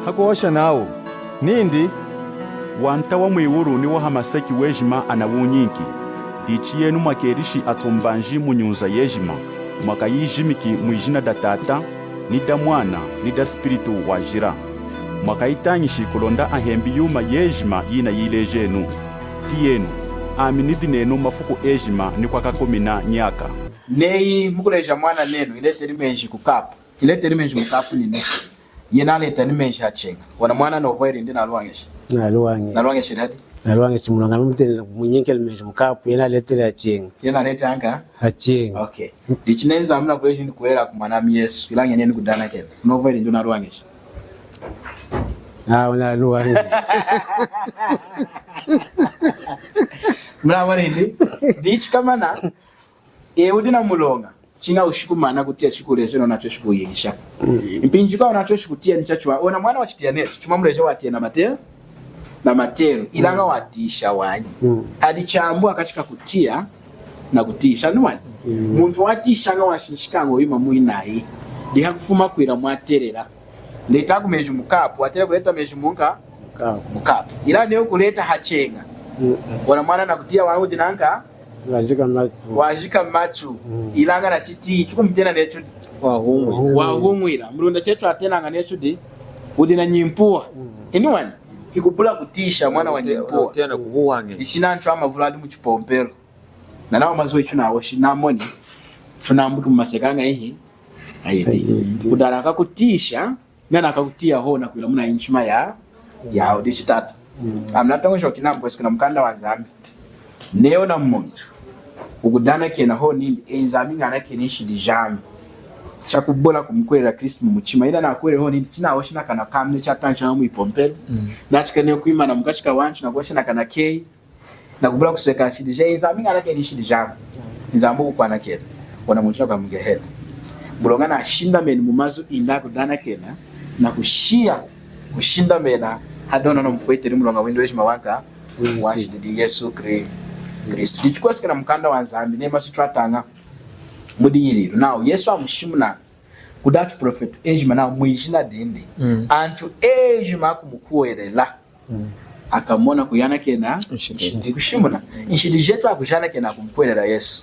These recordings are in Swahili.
hakuosha nao nindi wanta wa mwiwuru ni wahamaseki wejima anawunyinki dichi yenu mwakerishi atumbanji munyunza yejima mwakayijimiki mwijina da tata ni da mwana ni da spiritu wajira mwakayitanyishi kulonda ahembi yuma yejima yina yilejenu tiyenu aminidi nenu mafuku ejima ni kwa kakomina nyaka nei mukuleja mwana nenu ilete limenji kukapu nini yena leta limenji hachenga wana mwana no voiri ndi naluwangesha naluwangesha dadi naluwangesha mulanga mutenda munyinke limenji mukapu yena leta hachenga yena leta anga hachenga okay dichinenza amna kuleji ndi kuela kumwana Yesu ilange neni kudana kena no voiri ndi naluwangesha naluwangesha mwana ndi dichi kamana udina mulonga chinga ushikumana kutia chikulezo no nacho shikuyigisha impinjika nacho shikutia nichachwa ona mwana wachitia neso chuma mulejo watia na matero ilanga watisha wanyi adichambua akachika kutia na kutisha nwani muntu watisha nga washinshikanga oyima muinayi ndiha kufuma kwira mwaterera leta kumeju mukapu atera kuleta meju mukapu ila niyo kuleta hachenga ona mwana nakutia wangu dinanga wajika machu ilanga na chiti chukumtena necho wahumwira mrunda chetu atenanga necho di udina nyimpua anyone ikupula kutisha mwana wa nyimpua tena kuwange ishina ntwa mavuladi mu chipompero na nawo mazo ichu nawo shinamoni tunambuka mumasekanga ihi ayi kudaraka kutisha nana akakutia hona kwila muna inchima ya odichi tata amnatongo kinambo sikina mkanda wa Zambi neo na mmuntu ukudana kena ho nindi enzami ngana kenishi dijami chakubola kumkwera Kristo mumuchima ila nakwere ho nindi chinawo shina kana kamne chatanja mu ipompelo nachikane kuimana mukachika wanchu nakwashina kana kei nakubula kuseka chidija enzami ngana kenishi dijami nzambu kukwana kena ona muntu akamugehela bulonga na shinda meni mumazu inda kudana kena na kushinda mena hadona no mfueteri mulonga windo eshima wanka washidi Yesu Kristo dichukua sikana mkanda wa Nzambi nema sitratanga mudiyiriro now Yesu amushimuna kudatu prophet ejima na mwijina dindi antu ejima kumukuwelela akamona kuyana kena ikushimuna inshidi jetu akujana kena kumukwelela Yesu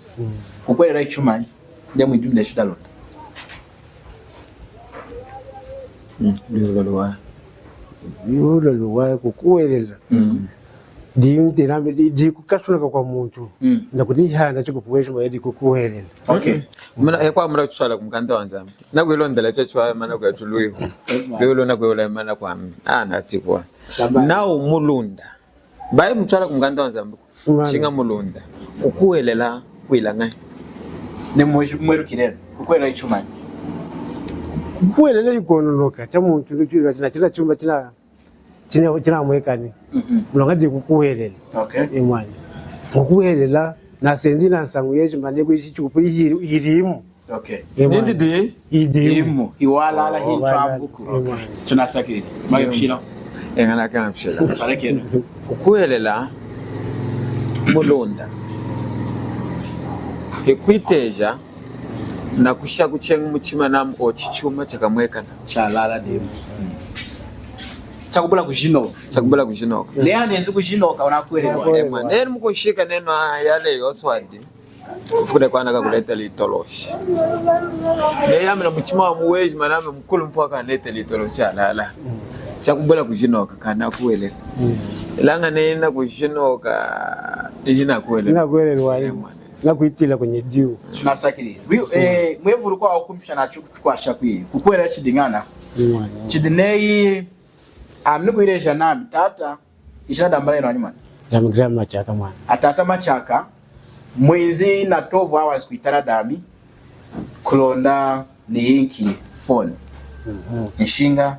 kukwelela ichumani nde mwijumile shudalota Liwolo luwa kukuwelela di kukasuna kwa muntu ndakudihana chikupuwesha mayedi kukuwelela okay mna kwa mra kusala kumkanda wa Nzambi nakwilondela chachwa mana kwa tuluyo lelo nakweola mana kwa natikwa nawo mulunda baye mtsala kumkanda wa Nzambi shinga mulunda kukuwelela kwilanga ne mweru kirero kukwela ichumani kukuwelela ikononoka cha muntu luchira china chumba china mwekani mulonga di kukuwelela okay imwana kukuwelela na sendi na nsangu yeje mane kwishi chikupuri irimu okay nindi de irimu iwala ala hi trambuku tunasakiri mayopshila engana kana pshila parekeno kukuwelela mulunda ekwiteja na kusha kuchenga muchima namu ochichuma chakamwekana chalala demu chakubula kujinoka ne anenze kujinoka unakwelewa nene mukushika neno yale yoswadi fule kwana kakuleta litoloshi ne yamena muchima wa muweji maname mkulu mpaka leta litoloshi alala chakubula kujinoka kana kuwelela ilanga nena kujinoka ijina kuwelela na kuitila kwenye diu tunasakiri mwevuru kwa okumpsha na chukwasha kwi kukwera chidingana chidinei amne kuireja nami tata ishada mbale no anyuma ya mgram machaka mwana atata machaka mwezi na 12 hours kuitara dami kulonda ni inki phone nshinga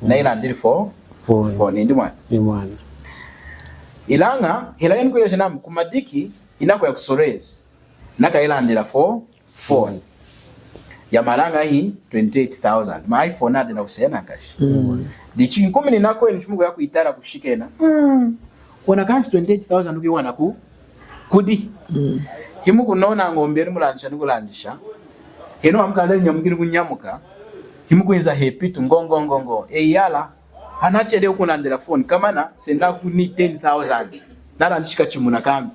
na ila ndiri phone ndi mwana ilanga hilaeni kuireja nami kumadiki inako ya kusorezi naka ila ndira phone ya malanga hii 28,000 my iPhone ade na usena kashi dichi 10 ninako ni chumugo yako itara kushikena wana kansi 28,000 ukiwana kudi himu kunaona ngombe ri mulandisha nikulandisha hino amkala nyamukiri kunyamuka himu kuinza happy tu ngongo eyala anachede ukulandira phone kama na senda ku ni 10,000 nara ndishika chimuna kambi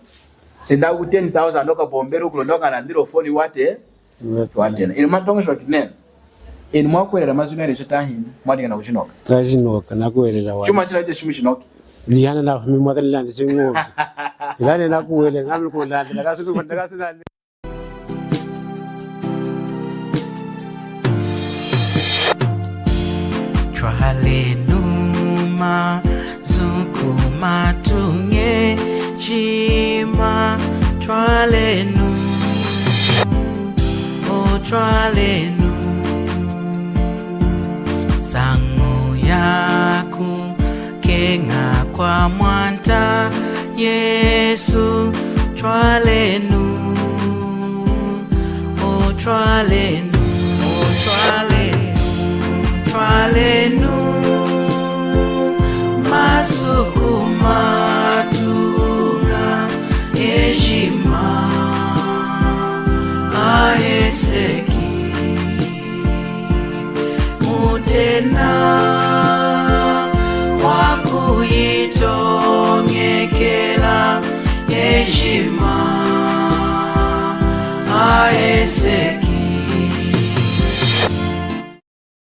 senda ku 10,000 okabombera ukulondoka landira phone wate ili matongeshwa kinene ili mwakwerera mazina ere chatahinda mwadi na kuchinoka tachinoka nakwerera wa chuma chinaite chimi chinoki liyana na mimwaka nilandi chingombe ilane nakuwele ngalo kulanda ndakasina Twalenuma zukuma tunge jima twalenu o twalenu sangu yaku kenga kwa mwanta Yesu twalenu o twalenu o twalenu twalenu masukuma tunga ejima aeseki mutena wakuyitongekela ejima aeseki